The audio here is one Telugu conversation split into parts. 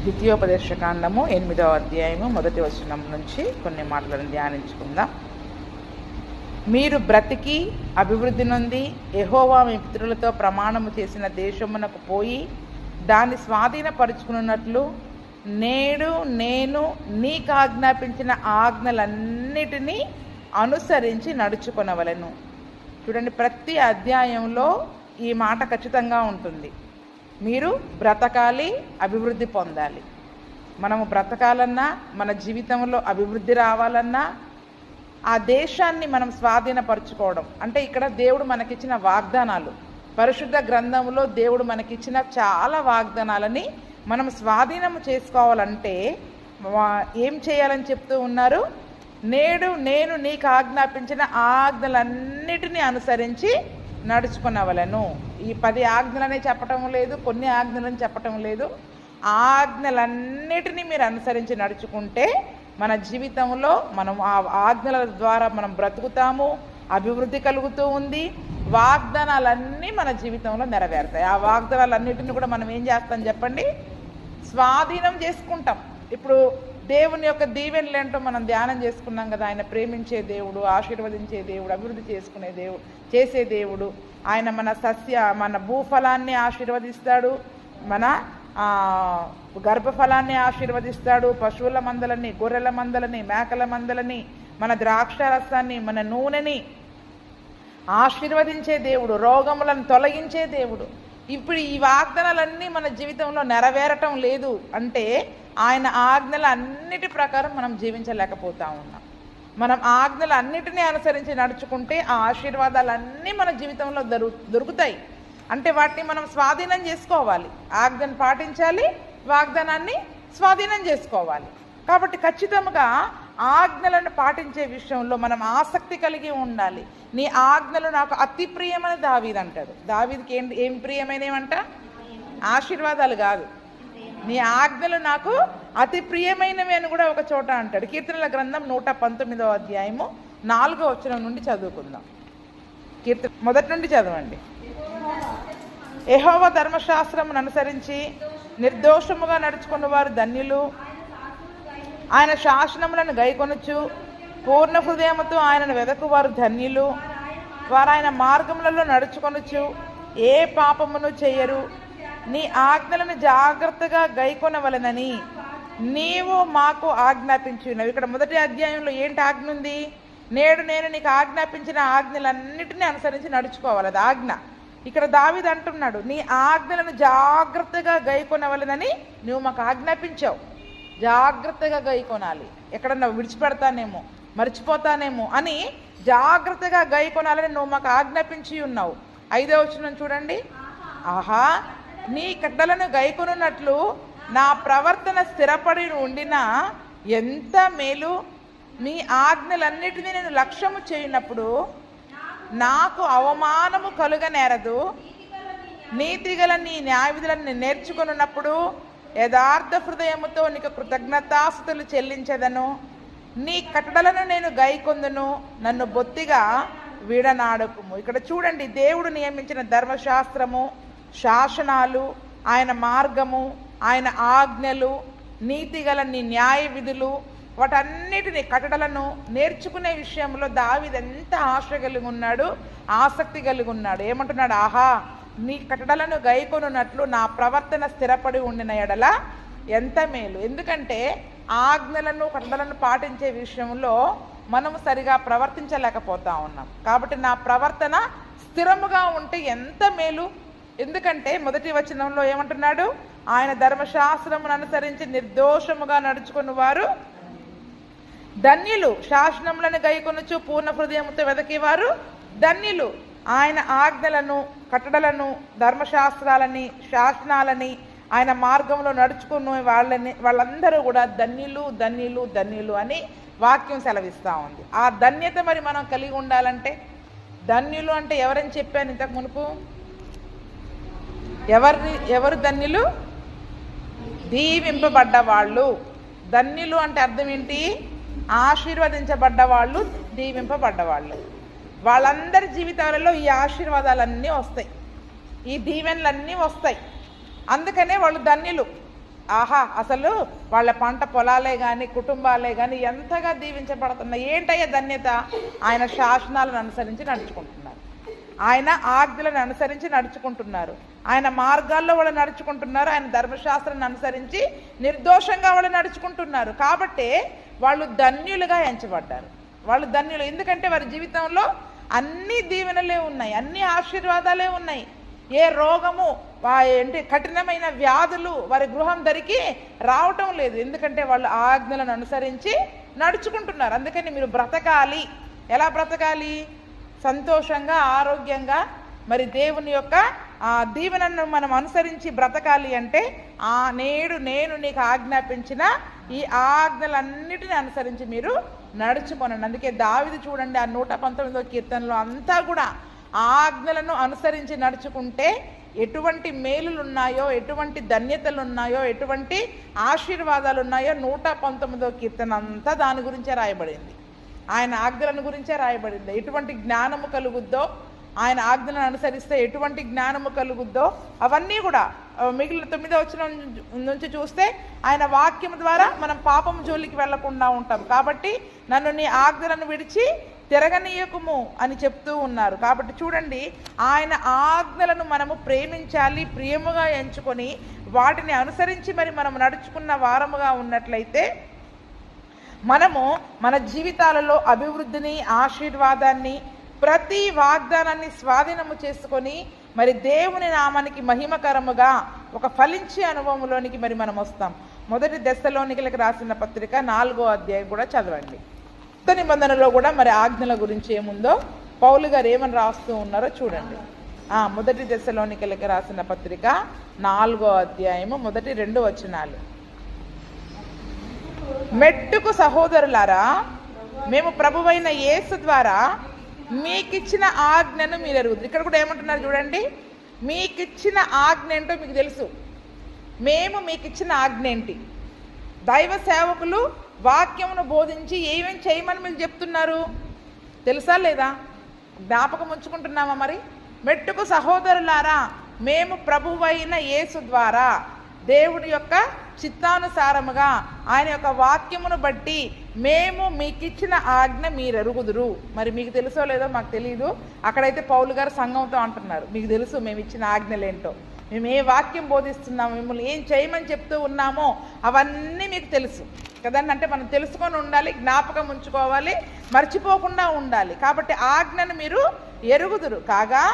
ద్వితీయోపదేశకాండము 8వ అధ్యాయము 1వ వచనం నుంచి కొన్ని మాటలను ధ్యానించుకుందాం. మీరు బ్రతికి అభివృద్ధి నొంది యెహోవా మీ పితరులతో ప్రమాణము చేసిన దేశమునకు పోయి దాన్ని స్వాధీనపరుచుకున్నట్లు నేడు నేను నీకు ఆజ్ఞాపించిన ఆజ్ఞలన్నిటినీ అనుసరించి నడుచుకొనవలెను. చూడండి, ప్రతి అధ్యాయంలో ఈ మాట ఖచ్చితంగా ఉంటుంది. మీరు బ్రతకాలి, అభివృద్ధి పొందాలి. మనము బ్రతకాలన్నా, మన జీవితంలో అభివృద్ధి రావాలన్నా ఆ దేశాన్ని మనం స్వాధీనపరచుకోవడం అంటే ఇక్కడ దేవుడు మనకిచ్చిన వాగ్దానాలు, పరిశుద్ధ గ్రంథంలో దేవుడు మనకిచ్చిన చాలా వాగ్దానాలని మనం స్వాధీనం చేసుకోవాలంటే ఏం చేయాలని చెప్తూ ఉన్నారు? నేడు నేను నీకు ఆజ్ఞాపించిన ఆజ్ఞలన్నిటినీ అనుసరించి నడుచుకునవలను. ఈ 10 ఆజ్ఞలనే చెప్పటం లేదు, కొన్ని ఆజ్ఞలని చెప్పటం లేదు. ఆజ్ఞలన్నిటినీ మీరు అనుసరించి నడుచుకుంటే మన జీవితంలో మనం ఆ ఆజ్ఞల ద్వారా మనం బ్రతుకుతాము, అభివృద్ధి కలుగుతూ ఉంది. వాగ్దానాలన్నీ మన జీవితంలో నెరవేరుతాయి. ఆ వాగ్దానాలన్నిటిని కూడా మనం ఏం చేస్తాం చెప్పండి? స్వాధీనం చేసుకుంటాం. ఇప్పుడు దేవుని యొక్క దీవెనలు ఏంటో మనం ధ్యానం చేసుకున్నాం కదా. ఆయన ప్రేమించే దేవుడు, ఆశీర్వదించే దేవుడు, అభివృద్ధి చేసుకునే దేవుడు, చేసే దేవుడు. ఆయన మన భూఫలాన్ని ఆశీర్వదిస్తాడు, మన గర్భఫలాన్ని ఆశీర్వదిస్తాడు, పశువుల మందలని, గొర్రెల మందలని, మేకల మందలని, మన ద్రాక్షరసాన్ని, మన నూనెని ఆశీర్వదించే దేవుడు, రోగములను తొలగించే దేవుడు. ఇప్పుడు ఈ వాగ్దానాలన్నీ మన జీవితంలో నెరవేరటం లేదు అంటే ఆయన ఆజ్ఞల అన్నిటి ప్రకారం మనం జీవించలేకపోతా ఉన్నాం. మనం ఆజ్ఞల అన్నిటినీ అనుసరించి నడుచుకుంటే ఆ ఆశీర్వాదాలన్నీ మన జీవితంలో దొరుకుతాయి. అంటే వాటిని మనం స్వాధీనం చేసుకోవాలి. ఆజ్ఞను పాటించాలి, వాగ్దానాన్ని స్వాధీనం చేసుకోవాలి. కాబట్టి ఖచ్చితంగా ఆజ్ఞలను పాటించే విషయంలో మనం ఆసక్తి కలిగి ఉండాలి. నీ ఆజ్ఞలు నాకు అతి ప్రియమని దావీదు అంటాడు. దావీదుకి ఏం ప్రియమైనవంట? ఆశీర్వాదాలు కాదు, నీ ఆజ్ఞలు నాకు అతి ప్రియమైనవి అని కూడా ఒక చోట అంటాడు. కీర్తనల గ్రంథం 119వ అధ్యాయము 4వ వచనం నుండి చదువుకుందాం. మొదటి నుండి చదవండి. యెహోవా ధర్మశాస్త్రమును అనుసరించి నిర్దోషముగా నడుచుకున్న వారు ధన్యులు. ఆయన శాసనములను గైకొనుచు పూర్ణ హృదయముతో ఆయనను వెదకువారు ధన్యులు. వారు ఆయన మార్గములలో నడుచుకొనుచు ఏ పాపమును చెయ్యరు. నీ ఆజ్ఞలను జాగ్రత్తగా గైకొనవలెనని నీవు మాకు ఆజ్ఞాపించున్నావు. ఇక్కడ మొదటి అధ్యాయంలో ఏంటి ఆజ్ఞ ఉంది? నేడు నేను నీకు ఆజ్ఞాపించిన ఆజ్ఞలన్నిటినీ అనుసరించి నడుచుకోవాలి, అది ఆజ్ఞ. ఇక్కడ దావీదు అంటున్నాడు, నీ ఆజ్ఞలను జాగ్రత్తగా గైకొనవలెనని నువ్వు మాకు ఆజ్ఞాపించావు. జాగ్రత్తగా గైకొనాలి. ఎక్కడన్నా విడిచిపెడతానేమో, మర్చిపోతానేమో అని జాగ్రత్తగా గైకొనాలని నువ్వు మాకు ఆజ్ఞాపించి ఉన్నావు. 5వ వచనం చూడండి. ఆహా, నీ కట్టలను గైకొనున్నట్లు నా ప్రవర్తన స్థిరపడి ఉండినా ఎంత మేలు. మీ ఆజ్ఞలన్నిటినీ నేను లక్ష్యము చేయనప్పుడు నాకు అవమానము కలుగనేరదు. నీతిగల నీ న్యాయవిధులను నేను నేర్చుకున్నప్పుడు యథార్థ హృదయముతో నీకు కృతజ్ఞతాస్తుతులు చెల్లించదను. నీ కట్టడలను నేను గైకొందును, నన్ను బొత్తిగా విడనాడకుము. ఇక్కడ చూడండి, దేవుడు నియమించిన ధర్మశాస్త్రము, శాసనాలు, ఆయన మార్గము, ఆయన ఆజ్ఞలు, నీతిగల నీ న్యాయ విధులు, వాటన్నిటిని కట్టడలను నేర్చుకునే విషయంలో దావీదు ఎంత ఆశ కలిగి ఉన్నాడు, ఆసక్తి కలిగి ఉన్నాడు. ఏమంటున్నాడు? ఆహా, నీ కట్టడలను గైకొనున్నట్లు నా ప్రవర్తన స్థిరపడి ఉండిన ఎడల ఎంత మేలు. ఎందుకంటే ఆజ్ఞలను కట్టడలను పాటించే విషయంలో మనము సరిగా ప్రవర్తించలేకపోతా ఉన్నాం. కాబట్టి నా ప్రవర్తన స్థిరముగా ఉంటే ఎంత మేలు. ఎందుకంటే మొదటి వచనంలో ఏమంటున్నాడు? ఆయన ధర్మశాస్త్రమును అనుసరించి నిర్దోషముగా నడుచుకున్న వారు ధన్యులు. శాసనములను గైకొనుచు పూర్ణ హృదయముతో వెదకేవారు ధన్యులు. ఆయన ఆజ్ఞలను, కట్టడలను, ధర్మశాస్త్రాలని, శాసనాలని, ఆయన మార్గంలో నడుచుకున్న వాళ్ళందరూ కూడా ధన్యులు, ధన్యులు, ధన్యులు అని వాక్యం సెలవిస్తూ ఉంది. ఆ ధన్యత మరి మనం కలిగి ఉండాలంటే, ధన్యులు అంటే ఎవరని చెప్పాను ఇంతకు మునుపు? ఎవరు ధన్యులు? దీవింపబడ్డవాళ్ళు. ధన్యులు అంటే అర్థం ఏంటి? ఆశీర్వదించబడ్డవాళ్ళు, దీవింపబడ్డవాళ్ళు. వాళ్ళందరి జీవితాలలో ఈ ఆశీర్వాదాలన్నీ వస్తాయి, ఈ దీవెనలన్నీ వస్తాయి. అందుకనే వాళ్ళు ధన్యులు. ఆహా, అసలు వాళ్ళ పంట పొలాలే కానీ కుటుంబాలే కానీ ఎంతగా దీవించబడుతున్నాయి. ఏంటయ్యా ధన్యత? ఆయన శాసనాలను అనుసరించి నడుచుకుంటున్నారు, ఆయన ఆజ్ఞలను అనుసరించి నడుచుకుంటున్నారు, ఆయన మార్గాల్లో వాళ్ళు నడుచుకుంటున్నారు, ఆయన ధర్మశాస్త్రాన్ని అనుసరించి నిర్దోషంగా వాళ్ళు నడుచుకుంటున్నారు. కాబట్టే వాళ్ళు ధన్యులుగా ఎంచబడ్డారు. వాళ్ళు ధన్యులు ఎందుకంటే వారి జీవితంలో అన్ని దీవెనలే ఉన్నాయి, అన్ని ఆశీర్వాదాలే ఉన్నాయి. ఏ రోగము, ఏంటి కఠినమైన వ్యాధులు వారి గృహం ధరికి రావటం లేదు. ఎందుకంటే వాళ్ళు ఆజ్ఞలను అనుసరించి నడుచుకుంటున్నారు. అందుకని మీరు బ్రతకాలి. ఎలా బ్రతకాలి? సంతోషంగా, ఆరోగ్యంగా, మరి దేవుని యొక్క దీవెనను మనం అనుసరించి బ్రతకాలి అంటే నేడు నేను నీకు ఆజ్ఞాపించిన ఈ ఆజ్ఞలన్నిటిని అనుసరించి మీరు నడుచుకోనండి. అందుకే దావీదు చూడండి, ఆ 119వ కీర్తనలో అంతా కూడా ఆజ్ఞలను అనుసరించి నడుచుకుంటే ఎటువంటి మేలులు ఉన్నాయో, ఎటువంటి ధన్యతలు ఉన్నాయో, ఎటువంటి ఆశీర్వాదాలు ఉన్నాయో 119వ కీర్తన అంతా దాని గురించే రాయబడింది. ఆయన ఆజ్ఞలను గురించే రాయబడింది. ఎటువంటి జ్ఞానము కలుగుద్దో, ఆయన ఆజ్ఞలను అనుసరిస్తే ఎటువంటి జ్ఞానము కలుగుద్దో అవన్నీ కూడా మిగిలిన 9వ వచనం నుంచి చూస్తే ఆయన వాక్యం ద్వారా మనం పాపం జోలికి వెళ్లకుండా ఉంటాం. కాబట్టి నన్ను నీ ఆజ్ఞలను విడిచి తిరగనీయకుము అని చెప్తూ ఉన్నారు. కాబట్టి చూడండి, ఆయన ఆజ్ఞలను మనము ప్రేమించాలి, ప్రియముగా ఎంచుకొని వాటిని అనుసరించి మరి మనం నడుచుకున్న వారముగా ఉన్నట్లయితే మనము మన జీవితాలలో అభివృద్ధిని, ఆశీర్వాదాన్ని, ప్రతి వాగ్దానాన్ని స్వాధీనము చేసుకొని మరి దేవుని నామానికి మహిమకరముగా ఒక ఫలించే అనుభవంలోనికి మరి మనం వస్తాం. 1 దెస్సలోనికలకు రాసిన పత్రిక 4వ అధ్యాయం కూడా చదవండి. కొత్త నిబంధనలో కూడా మరి ఆజ్ఞల గురించి ఏముందో పౌలు గారు ఏమని రాస్తూ ఉన్నారో చూడండి. 1 దెస్సలోనికలకు రాసిన పత్రిక 4వ అధ్యాయము 1-2 వచనాలు. మెట్టుకు సహోదరులారా, మేము ప్రభువైన యేసు ద్వారా మీకిచ్చిన ఆజ్ఞను మీరు ఎరుగుతారు. ఇక్కడ కూడా ఏమంటున్నారు చూడండి, మీకిచ్చిన ఆజ్ఞ ఏంటో మీకు తెలుసు. మేము మీకిచ్చిన ఆజ్ఞ ఏంటి? దైవ సేవకులు వాక్యమును బోధించి ఏమేమి చేయమని మీకు చెప్తున్నారు తెలుసా లేదా? జ్ఞాపకం ఉంచుకుంటున్నామా? మరి మెట్టుకు సహోదరులారా, మేము ప్రభువైన యేసు ద్వారా దేవుడి యొక్క చిత్తానుసారముగా ఆయన యొక్క వాక్యమును బట్టి మేము మీకిచ్చిన ఆజ్ఞ మీరు ఎరుగుదురు. మరి మీకు తెలుసో లేదో మాకు తెలియదు. అక్కడైతే పౌలు గారు సంఘంతో అంటున్నారు, మీకు తెలుసు మేము ఇచ్చిన ఆజ్ఞలేంటో, మేము ఏ వాక్యం బోధిస్తున్నామో, మిమ్మల్ని ఏం చేయమని చెప్తూ ఉన్నామో అవన్నీ మీకు తెలుసు కదండి. అంటే మనం తెలుసుకొని ఉండాలి, జ్ఞాపకం ఉంచుకోవాలి, మర్చిపోకుండా ఉండాలి. కాబట్టి ఆజ్ఞను మీరు ఎరుగుదురు కాగా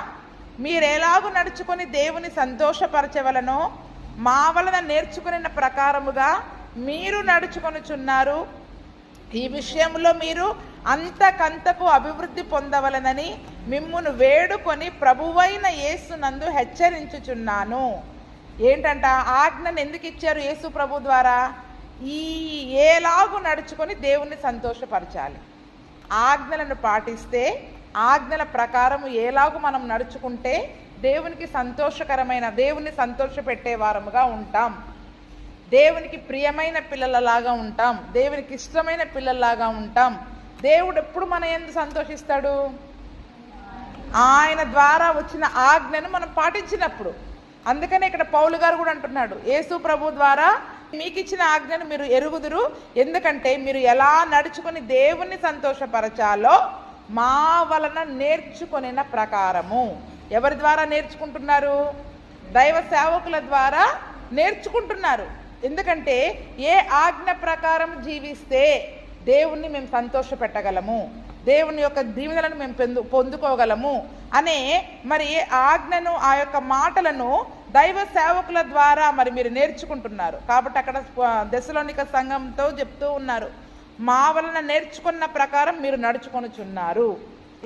మీరు ఎలాగూ నడుచుకొని దేవుని సంతోషపరచవలనో మా వలన నేర్చుకున్న ప్రకారముగా మీరు నడుచుకొనుచున్నారు. ఈ విషయంలో మీరు అంతకంతకు అభివృద్ధి పొందవలనని మిమ్మును వేడుకొని ప్రభువైన యేసునందు హెచ్చరించుచున్నాను. ఏంటంట? ఆజ్ఞను ఎందుకు ఇచ్చారు యేసు ప్రభు ద్వారా? ఏలాగు నడుచుకొని దేవుణ్ణి సంతోషపరచాలి. ఆజ్ఞలను పాటిస్తే, ఆజ్ఞల ప్రకారం ఏలాగు మనం నడుచుకుంటే దేవునికి సంతోషకరమైన, దేవుని సంతోషపెట్టే వారముగా ఉంటాం, దేవునికి ప్రియమైన పిల్లలలాగా ఉంటాం, దేవునికి ఇష్టమైన పిల్లల్లాగా ఉంటాం. దేవుడు ఎప్పుడు మన యందు సంతోషిస్తాడు? ఆయన ద్వారా వచ్చిన ఆజ్ఞను మనం పాటించినప్పుడు. అందుకనే ఇక్కడ పౌలు గారు కూడా అంటున్నాడు, యేసు ప్రభు ద్వారా మీకు ఇచ్చిన ఆజ్ఞను మీరు ఎరుగుదురు, ఎందుకంటే మీరు ఎలా నడుచుకొని దేవుణ్ణి సంతోషపరచాలో మా వలన నేర్చుకొనిన ప్రకారము. ఎవరి ద్వారా నేర్చుకుంటున్నారు? దైవ సేవకుల ద్వారా నేర్చుకుంటున్నారు. ఎందుకంటే ఏ ఆజ్ఞ ప్రకారం జీవిస్తే దేవుణ్ణి మేము సంతోషపెట్టగలము, దేవుని యొక్క దీవెనలను మేము పొందుకోగలము అనే మరి ఆజ్ఞను, ఆ యొక్క మాటలను దైవ సేవకుల ద్వారా మరి మీరు నేర్చుకుంటున్నారు. కాబట్టి అక్కడ దెస్సలోనిక సంఘంతో చెప్తూ ఉన్నారు, మా వలన నేర్చుకున్న ప్రకారం మీరు నడుచుకొనుచున్నారు.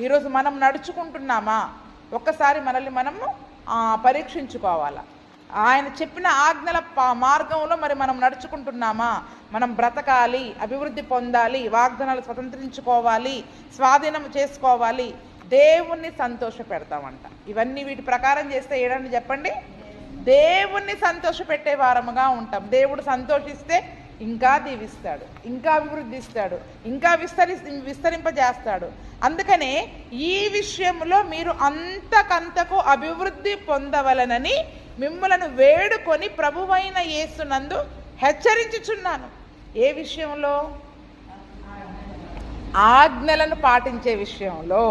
ఈరోజు మనం నడుచుకుంటున్నామా? ఒక్కసారి మనల్ని మనము పరీక్షించుకోవాలా. ఆయన చెప్పిన ఆజ్ఞల మార్గంలో మరి మనం నడుచుకుంటున్నామా? మనం బ్రతకాలి, అభివృద్ధి పొందాలి, వాగ్దానాలు స్వతంత్రించుకోవాలి, స్వాధీనం చేసుకోవాలి, దేవుణ్ణి సంతోష పెడతామంట. ఇవన్నీ వీటి ప్రకారం చేస్తే ఏడండి చెప్పండి, దేవుణ్ణి సంతోష పెట్టే వారముగా ఉంటాం. దేవుడు సంతోషిస్తే ఇంకా దీవిస్తాడు, ఇంకా అభివృద్ధి ఇస్తాడు, ఇంకా విస్తరింపజేస్తాడు. అందుకనే ఈ విషయంలో మీరు అంతకంతకు అభివృద్ధి పొందవలనని మిమ్మలను వేడుకొని ప్రభువైన యేసునందు హెచ్చరించుచున్నాను. ఏ విషయంలో? ఆజ్ఞలను పాటించే విషయంలో,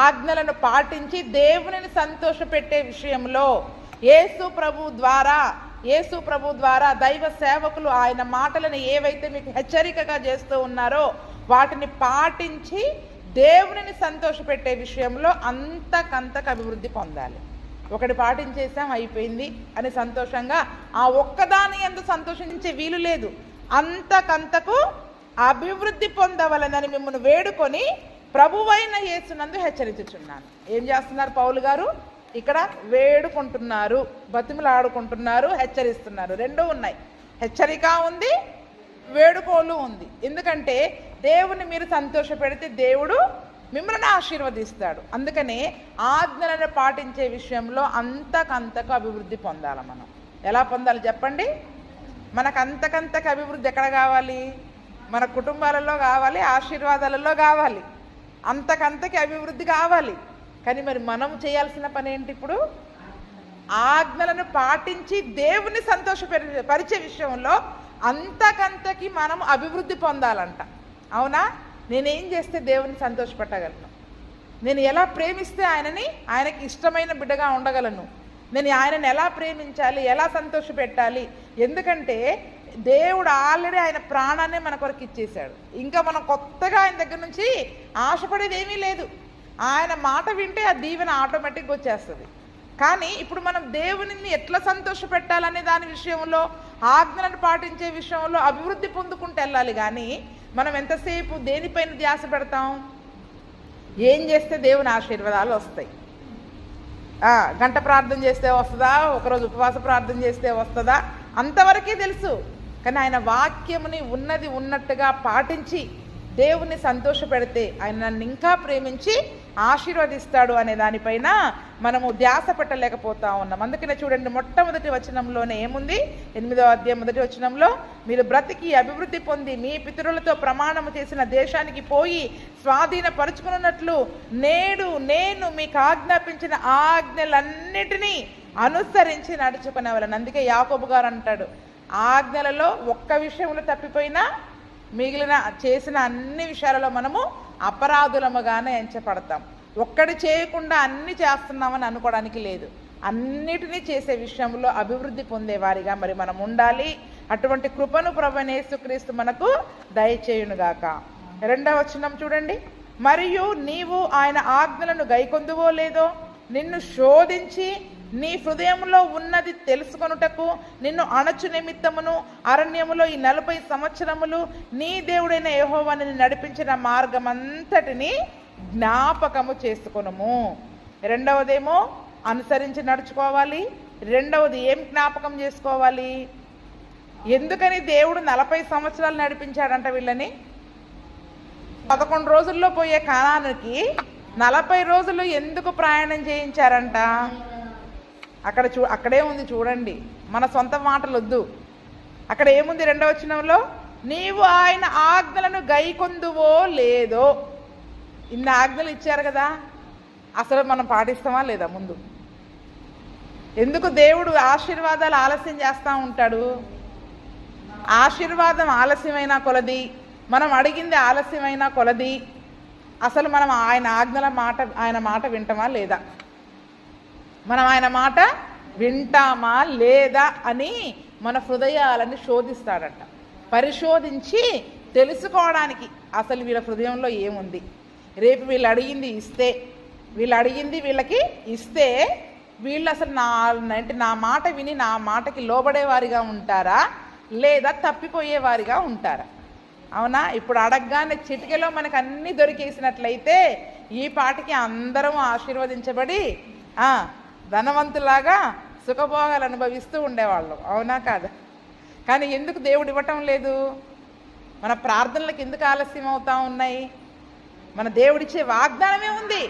ఆజ్ఞలను పాటించి దేవునిని సంతోషపెట్టే విషయంలో. యేసు ప్రభు ద్వారా దైవ సేవకులు ఆయన మాటలను ఏవైతే మీకు హెచ్చరికగా చేస్తూ ఉన్నారో వాటిని పాటించి దేవునిని సంతోషపెట్టే విషయంలో అంతకంతకు అభివృద్ధి పొందాలి. ఒకటి పాటించేసాం అయిపోయింది అని సంతోషంగా ఆ ఒక్కదాని యందు సంతోషించే వీలు లేదు. అంతకంతకు అభివృద్ధి పొందవలనని మిమ్మల్ని వేడుకొని ప్రభువైన యేసునందు హెచ్చరించుచున్నాను. ఏం చేస్తున్నారు పౌలు గారు? ఇక్కడ వేడుకుంటున్నారు, బతిమలాడుకుంటున్నారు, హెచ్చరిస్తున్నారు. రెండూ ఉన్నాయి. హెచ్చరిక ఉంది, వేడుకోలు ఉంది. ఎందుకంటే దేవుని మీరు సంతోష పెడితే దేవుడు మిమ్మల్ని ఆశీర్వదిస్తాడు. అందుకనే ఆజ్ఞలను పాటించే విషయంలో అంతకంతకు అభివృద్ధి పొందాలి. మనం ఎలా పొందాలి చెప్పండి? మనకు అంతకంతకు అభివృద్ధి ఎక్కడ కావాలి? మన కుటుంబాలలో కావాలి, ఆశీర్వాదాలలో కావాలి, అంతకంతకి అభివృద్ధి కావాలి. కానీ మరి మనం చేయాల్సిన పని ఏంటి? ఇప్పుడు ఆజ్ఞలను పాటించి దేవుని సంతోషపరిచే విషయంలో అంతకంతకి మనం అభివృద్ధి పొందాలంట. అవునా? నేనేం చేస్తే దేవుని సంతోషపెట్టగలను? నేను ఎలా ప్రేమిస్తే ఆయనకి ఇష్టమైన బిడ్డగా ఉండగలను? నేను ఆయనని ఎలా ప్రేమించాలి, ఎలా సంతోషపెట్టాలి? ఎందుకంటే దేవుడు ఆల్రెడీ ఆయన ప్రాణాన్ని మన కొరకు ఇచ్చేశాడు. ఇంకా మనం కొత్తగా ఆయన దగ్గర నుంచి ఆశపడేది ఏమీ లేదు. ఆయన మాట వింటే ఆ దీవెన ఆటోమేటిక్గా వచ్చేస్తుంది. కానీ ఇప్పుడు మనం దేవునిని ఎట్లా సంతోషపెట్టాలనే దాని విషయంలో, ఆజ్ఞలను పాటించే విషయంలో అభివృద్ధి పొందుకుంటూ వెళ్ళాలి. కానీ మనం ఎంతసేపు దేనిపైన ధ్యాస పెడతాం? ఏం చేస్తే దేవుని ఆశీర్వాదాలు వస్తాయి? గంట ప్రార్థన చేస్తే వస్తుందా? ఒకరోజు ఉపవాస ప్రార్థన చేస్తే వస్తుందా? అంతవరకే తెలుసు. కానీ ఆయన వాక్యముని ఉన్నది ఉన్నట్టుగా పాటించి దేవుని సంతోషపెడితే ఆయన నన్ను ఇంకా ప్రేమించి ఆశీర్వదిస్తాడు అనే దానిపైన మనము ధ్యాస పెట్టలేకపోతా ఉన్నాం. అందుకనే చూడండి, మొట్టమొదటి వచనంలోనే ఏముంది? 8వ అధ్యాయం 1వ వచనంలో, మీరు బ్రతికి అభివృద్ధి పొంది మీ పితరులతో ప్రమాణము చేసిన దేశానికి పోయి స్వాధీనపరుచుకున్నట్లు నేడు నేను మీకు ఆజ్ఞాపించిన ఆజ్ఞలన్నిటినీ అనుసరించి నడుచుకునేవాళ్ళని. అందుకే యాకోబు గారు అంటాడు, ఆజ్ఞలలో ఒక్క విషయంలో తప్పిపోయినా మిగిలిన చేసిన అన్ని విషయాలలో మనము అపరాధులముగానే ఎంచబడతాం. ఒక్కటి చేయకుండా అన్ని చేస్తున్నామని అనుకోవడానికి లేదు. అన్నిటినీ చేసే విషయంలో అభివృద్ధి పొందేవారిగా మరి మనం ఉండాలి. అటువంటి కృపను ప్రభువైన యేసుక్రీస్తు మనకు దయచేయునుగాక. 2వ వచనం చూడండి, మరియు నీవు ఆయన ఆజ్ఞలను గైకొందువో లేదో నిన్ను శోధించి నీ హృదయంలో ఉన్నది తెలుసుకొనుటకు నిన్ను అణచు నిమిత్తమును అరణ్యములో ఈ 40 సంవత్సరములు నీ దేవుడైన యెహోవాను నడిపించిన మార్గమంతటిని జ్ఞాపకము చేసుకొనుము. రెండవదేమో అనుసరించి నడుచుకోవాలి. రెండవది ఏం జ్ఞాపకం చేసుకోవాలి? ఎందుకని దేవుడు 40 సంవత్సరాలు నడిపించాడంట వీళ్ళని? 11 రోజుల్లో పోయే కానానికి 40 రోజులు ఎందుకు ప్రయాణం చేయించారంట? అక్కడే ఉంది చూడండి, మన సొంత మాటలు వద్దు. అక్కడ ఏముంది? 2వ వచనంలో, నీవు ఆయన ఆజ్ఞలను గైకొందువో లేదో. ఇన్ని ఆజ్ఞలు ఇచ్చారు కదా, అసలు మనం పాటిస్తామా లేదా? ముందు ఎందుకు దేవుడు ఆశీర్వాదాలు ఆలస్యం చేస్తూ ఉంటాడు? ఆశీర్వాదం ఆలస్యమైన కొలది, మనం అడిగింది ఆలస్యమైన కొలది అసలు మనం ఆయన మాట వింటామా లేదా? మనం ఆయన మాట వింటామా లేదా అని మన హృదయాలని శోధిస్తాడట. పరిశోధించి తెలుసుకోవడానికి అసలు వీళ్ళ హృదయంలో ఏముంది. రేపు వీళ్ళు అడిగింది వీళ్ళకి ఇస్తే వీళ్ళు అసలు నా మాట విని నా మాటకి లోబడేవారిగా ఉంటారా లేదా తప్పిపోయేవారిగా ఉంటారా? అవునా? ఇప్పుడు అడగగానే చిటికెలో మనకు అన్నీ దొరికేసినట్లయితే ఈ పాటికి అందరం ఆశీర్వదించబడి ధనవంతులాగా సుఖభోగాలు అనుభవిస్తూ ఉండేవాళ్ళం. అవునా కాదా? కానీ ఎందుకు దేవుడు ఇవ్వటం లేదు? మన ప్రార్థనలకు ఎందుకు ఆలస్యం అవుతా ఉన్నాయి? మన దేవుడిచ్చే వాగ్దానమే ఉంది.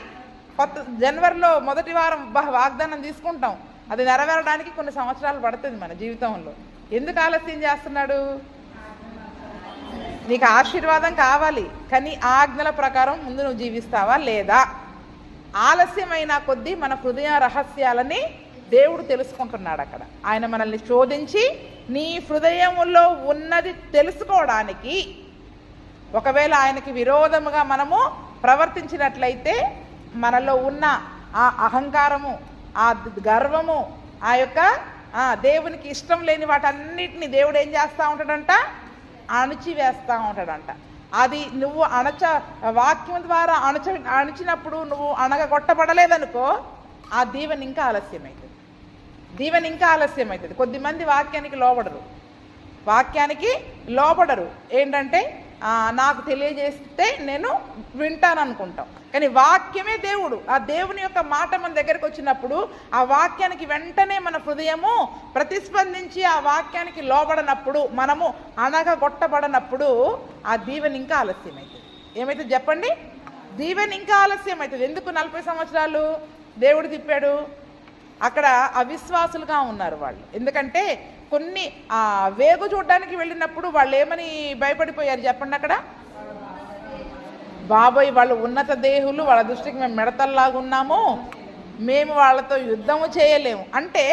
జనవరిలో మొదటి వారం వాగ్దానం తీసుకుంటాం, అది నెరవేరడానికి కొన్ని సంవత్సరాలు పడుతుంది మన జీవితంలో. ఎందుకు ఆలస్యం చేస్తున్నాడు? నీకు ఆశీర్వాదం కావాలి, కానీ ఆజ్ఞల ప్రకారం ముందు నువ్వు జీవిస్తావా లేదా? ఆలస్యమైన కొద్దీ మన హృదయ రహస్యాలని దేవుడు తెలుసుకుంటున్నాడు అక్కడ. ఆయన మనల్ని శోధించి నీ హృదయములో ఉన్నది తెలుసుకోవడానికి, ఒకవేళ ఆయనకి విరోధముగా మనము ప్రవర్తించినట్లయితే మనలో ఉన్న ఆ అహంకారము, ఆ గర్వము, ఆ యొక్క దేవునికి ఇష్టం లేని వాటన్నిటిని దేవుడు ఏం చేస్తూ ఉంటాడంట? అణిచివేస్తూ ఉంటాడంట. అది నువ్వు వాక్యం ద్వారా అణిచినప్పుడు నువ్వు అణగొట్టబడలేదనుకో, ఆ దీవెన ఇంకా ఆలస్యమవుతుంది. కొద్దిమంది వాక్యానికి లోబడరు. ఏంటంటే నాకు తెలియజేస్తే నేను వింటాను అనుకుంటాం. కానీ వాక్యమే దేవుడు. ఆ దేవుని యొక్క మాట మన దగ్గరకు వచ్చినప్పుడు ఆ వాక్యానికి వెంటనే మన హృదయము ప్రతిస్పందించి ఆ వాక్యానికి లోబడనప్పుడు, మనము అణగొట్టబడనప్పుడు ఆ దీవెన ఇంకా ఆలస్యమవుతుంది. ఏమైతుంది చెప్పండి? దీవెన ఇంకా ఆలస్యమవుతుంది. ఎందుకు 40 సంవత్సరాలు దేవుడు తిప్పాడు? అక్కడ అవిశ్వాసులుగా ఉన్నారు వాళ్ళు. ఎందుకంటే కొన్ని వేగు చూడడానికి వెళ్ళినప్పుడు వాళ్ళు ఏమని భయపడిపోయారు చెప్పండి? అక్కడ బాబోయ్, వాళ్ళు ఉన్నత దేహులు, వాళ్ళ దృష్టికి మేము మిడతల్లాగా ఉన్నాము, మేము వాళ్ళతో యుద్ధము చేయలేము అంటే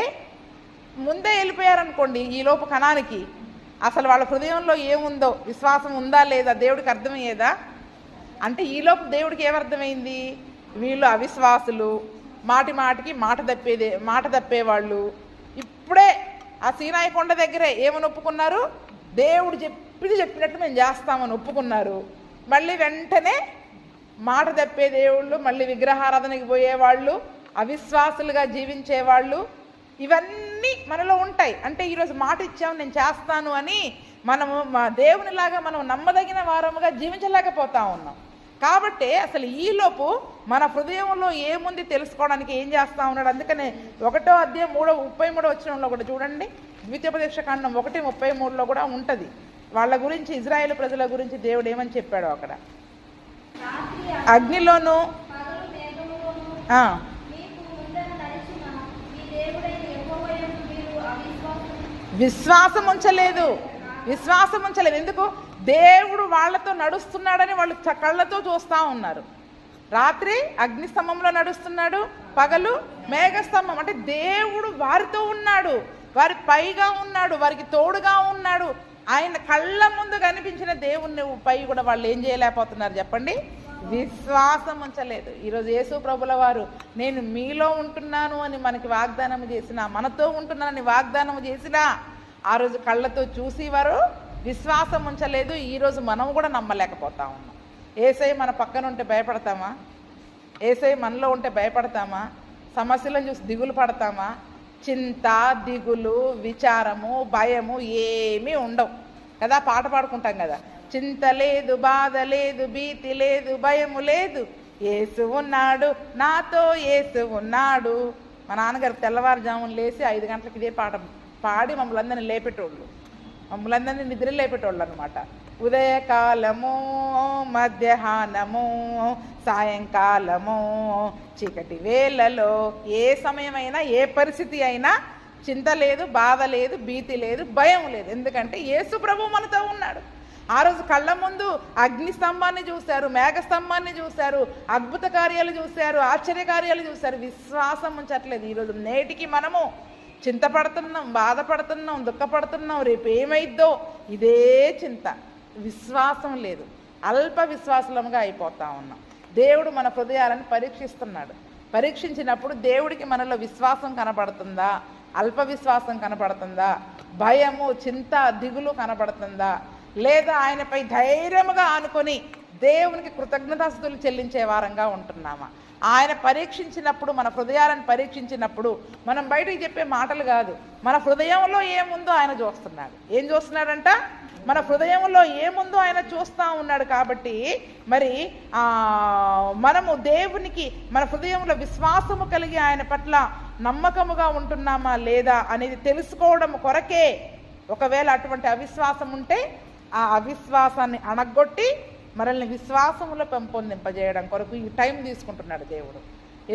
ముందే వెళ్ళిపోయారనుకోండి. ఈలోపు కణానికి అసలు వాళ్ళ హృదయంలో ఏముందో, విశ్వాసం ఉందా లేదా దేవుడికి అర్థమయ్యేదా? అంటే ఈలోపు దేవుడికి ఏమర్థమైంది? వీళ్ళు అవిశ్వాసులు, మాటికి మాట తప్పేవాళ్ళు. ఇప్పుడే ఆ సీనాయి కొండ దగ్గరే ఏమని ఒప్పుకున్నారు? దేవుడు చెప్పినట్టు మేము చేస్తామని ఒప్పుకున్నారు. మళ్ళీ వెంటనే మాట తప్పే దేవుళ్ళు, మళ్ళీ విగ్రహారాధనకి పోయేవాళ్ళు, అవిశ్వాసులుగా జీవించేవాళ్ళు, ఇవన్నీ మనలో ఉంటాయి. అంటే ఈరోజు మాట ఇచ్చాము నేను చేస్తాను అని మనము దేవునిలాగా మనం నమ్మదగిన వారముగా జీవించలేకపోతా ఉన్నాం. కాబట్టి అసలు ఈలోపు మన హృదయంలో ఏముంది తెలుసుకోవడానికి ఏం చేస్తూ ఉన్నాడు? అందుకనే 1వ అధ్యాయం 33వ వచనంలో కూడా చూడండి, ద్వితీయోపదేశకాండం 1:33లో కూడా ఉంటుంది. వాళ్ళ గురించి, ఇజ్రాయేలు ప్రజల గురించి దేవుడు ఏమని చెప్పాడో అక్కడ. అగ్నిలోను విశ్వాసం ఉంచలేదు. ఎందుకు? దేవుడు వాళ్ళతో నడుస్తున్నాడని వాళ్ళు కళ్ళతో చూస్తూ ఉన్నారు. రాత్రి అగ్నిస్తంభంలో నడుస్తున్నాడు, పగలు మేఘస్తంభం. అంటే దేవుడు వారితో ఉన్నాడు, వారి పైగా ఉన్నాడు, వారికి తోడుగా ఉన్నాడు. ఆయన కళ్ళ ముందు కనిపించిన దేవుణ్ణి పై కూడా వాళ్ళు ఏం చేయలేకపోతున్నారు చెప్పండి? విశ్వాసం ఉంచలేదు. ఈరోజు యేసు ప్రభుల వారు నేను మీలో ఉంటున్నాను అని మనకి వాగ్దానం చేసిన, మనతో ఉంటున్నానని వాగ్దానం చేసినా ఆ రోజు కళ్ళతో చూసి వారు విశ్వాసం ఉంచలేదు. ఈరోజు మనం కూడా నమ్మలేకపోతా ఉన్నాం. యేసయ్య మన పక్కన ఉంటే భయపడతామా? యేసయ్య మనలో ఉంటే భయపడతామా? సమస్యలను చూసి దిగులు పడతామా? చింత, దిగులు, విచారము, భయము ఏమీ ఉండవు కదా. పాట పాడుకుంటాం కదా, చింత లేదు, బాధ లేదు, భీతి లేదు, భయము లేదు, యేసు ఉన్నాడు నాతో, యేసు ఉన్నాడు. మా నాన్నగారు తెల్లవారుజామున లేచి 5 గంటలకు ఇదే పాట పాడి మమ్మల్ని అందరినీ లేపేటోళ్ళు, మమ్మల్ని అందరినీ నిద్ర లేపేటోళ్ళు అనమాట. ఉదయకాలము, మధ్యాహ్నము, సాయంకాలము, చీకటి వేళలో, ఏ సమయమైనా ఏ పరిస్థితి అయినా చింత లేదు, బాధ లేదు, భీతి లేదు, భయం లేదు. ఎందుకంటే యేసు ప్రభువు మనతో ఉన్నాడు. ఆ రోజు కళ్ళ ముందు అగ్ని స్తంభాన్ని చూశారు, మేఘస్తంభాన్ని చూశారు, అద్భుత కార్యాలు చూశారు, ఆశ్చర్యకార్యాలు చూశారు. విశ్వాసం ఉంచట్లేదు. ఈరోజు నేటికి మనము చింతపడుతున్నాం, బాధపడుతున్నాం, దుఃఖపడుతున్నాం, రేపు ఏమైద్దో ఇదే చింత. విశ్వాసం లేదు, అల్ప విశ్వాసముగా అయిపోతా ఉన్నాం. దేవుడు మన హృదయాలను పరీక్షిస్తున్నాడు. పరీక్షించినప్పుడు దేవుడికి మనలో విశ్వాసం కనపడుతుందా, అల్ప విశ్వాసం కనపడుతుందా, భయము, చింత, దిగులు కనపడుతుందా, లేదా ఆయనపై ధైర్యముగా ఆనుకొని దేవునికి కృతజ్ఞతాస్తుతులు చెల్లించే వారంగా ఉంటున్నామా? ఆయన పరీక్షించినప్పుడు, మన హృదయాలను పరీక్షించినప్పుడు మనం బయటకు చెప్పే మాటలు కాదు, మన హృదయంలో ఏముందో ఆయన చూస్తున్నాడు. ఏం చూస్తున్నాడంట? మన హృదయంలో ఏముందో ఆయన చూస్తూ ఉన్నాడు. కాబట్టి మరి మనము దేవునికి మన హృదయంలో విశ్వాసము కలిగి ఆయన పట్ల నమ్మకముగా ఉంటున్నామా లేదా అనేది తెలుసుకోవడం కొరకే. ఒకవేళ అటువంటి అవిశ్వాసం ఉంటే ఆ అవిశ్వాసాన్ని అణగొట్టి మనల్ని విశ్వాసములో పెంపొందింపజేయడం కొరకు ఈ టైం తీసుకుంటున్నాడు దేవుడు.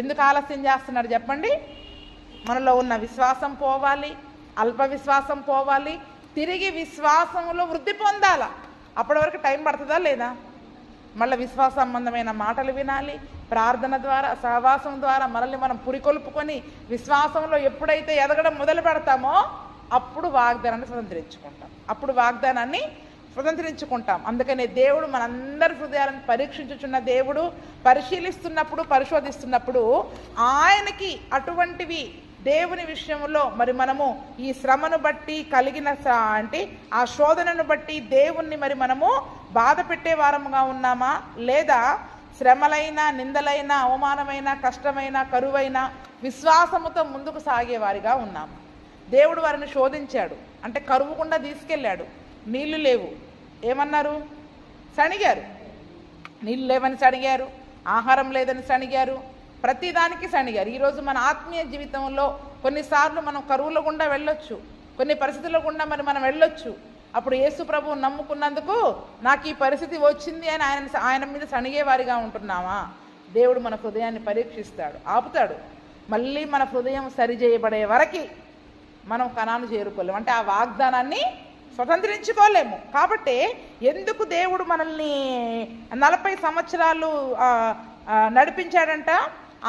ఎందుకు ఆలస్యం చేస్తున్నాడు చెప్పండి? మనలో ఉన్న విశ్వాసం పోవాలి, అల్ప విశ్వాసం పోవాలి, తిరిగి విశ్వాసంలో వృద్ధి పొందాల. అప్పటి వరకు టైం పడుతుందా లేదా? మళ్ళీ విశ్వాస సంబంధమైన మాటలు వినాలి, ప్రార్థన ద్వారా, సహవాసం ద్వారా మనల్ని మనం పురికొల్పుకొని విశ్వాసంలో ఎప్పుడైతే ఎదగడం మొదలు పెడతామో అప్పుడు వాగ్దానాన్ని స్వతంత్రించుకుంటాం. అందుకనే దేవుడు మనందరి హృదయాలను పరీక్షించుచున్న దేవుడు, పరిశీలిస్తున్నప్పుడు, పరిశోధిస్తున్నప్పుడు ఆయనకి అటువంటివి దేవుని విషయంలో మరి మనము ఈ శ్రమను బట్టి కలిగిన ఆ శోధనను బట్టి దేవుణ్ణి మరి మనము బాధ పెట్టే వారముగా ఉన్నామా, లేదా శ్రమలైన, నిందలైన, అవమానమైన, కష్టమైన, కరువైన విశ్వాసముతో ముందుకు సాగేవారిగా ఉన్నాము. దేవుడు వారిని శోధించాడు, అంటే కరువు గుండా తీసుకెళ్ళాడు. నీళ్లు లేవు, ఏమన్నారు? సణిగారు. నీళ్ళు లేవని సణిగారు, ఆహారం లేదని సణిగారు, ప్రతిదానికి సణిగారు. ఈరోజు మన ఆత్మీయ జీవితంలో కొన్నిసార్లు మనం కరువుల గుండా వెళ్ళొచ్చు, కొన్ని పరిస్థితుల గుండా మరి మనం వెళ్ళొచ్చు. అప్పుడు యేసు ప్రభువు నమ్ముకున్నందుకు నాకు ఈ పరిస్థితి వచ్చింది అని ఆయన మీద సణిగేవారిగా ఉంటున్నామా? దేవుడు మన హృదయాన్ని పరీక్షిస్తాడు, ఆపుతాడు. మళ్ళీ మన హృదయం సరిచేయబడే వరకు మనం కనాను చేరుకోలేము, అంటే ఆ వాగ్దానాన్ని స్వతంత్రించుకోలేము. కాబట్టి ఎందుకు దేవుడు మనల్ని 40 సంవత్సరాలు నడిపించాడంట?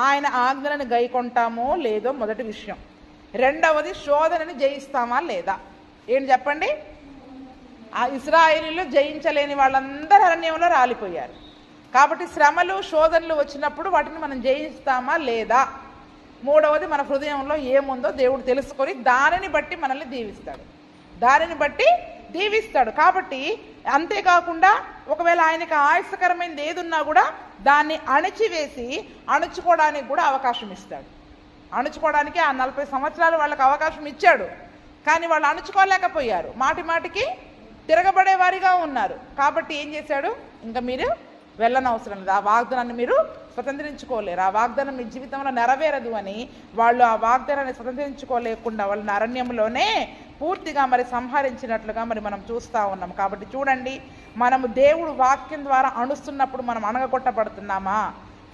ఆయన ఆజ్ఞలను గైకొంటామో లేదో మొదటి విషయం. రెండవది, శోధనని జయిస్తామా లేదా? ఏంటి చెప్పండి? ఆ ఇశ్రాయేలీయులు జయించలేని వాళ్ళందరూ అరణ్యంలో రాలిపోయారు. కాబట్టి శ్రమలు, శోధనలు వచ్చినప్పుడు వాటిని మనం జయిస్తామా లేదా? మూడవది, మన హృదయంలో ఏముందో దేవుడు తెలుసుకొని దానిని బట్టి మనల్ని దీవిస్తాడు. కాబట్టి అంతేకాకుండా ఒకవేళ ఆయనకి ఆయాసకరమైనది ఏదున్నా కూడా దాన్ని అణిచివేసి అణుచుకోవడానికి కూడా అవకాశం ఇస్తాడు. అణుచుకోవడానికి ఆ 40 సంవత్సరాలు వాళ్ళకి అవకాశం ఇచ్చాడు, కానీ వాళ్ళు అణుచుకోలేకపోయారు, మాటి మాటికి తిరగబడే వారిగా ఉన్నారు. కాబట్టి ఏం చేశాడు? ఇంకా మీరు వెళ్ళనవసరం లేదు, ఆ వాగ్దానాన్ని మీరు స్వతంత్రించుకోలేరు, ఆ వాగ్దానం మీ జీవితంలో నెరవేరదు అని వాళ్ళు ఆ వాగ్దానాన్ని స్వతంత్రించుకోలేకుండా వాళ్ళని అరణ్యంలోనే పూర్తిగా మరి సంహరించినట్లుగా మరి మనం చూస్తూ ఉన్నాం. కాబట్టి చూడండి, మనము దేవుడు వాక్యం ద్వారా అణుస్తున్నప్పుడు మనం అణగగొట్టబడుతున్నామా?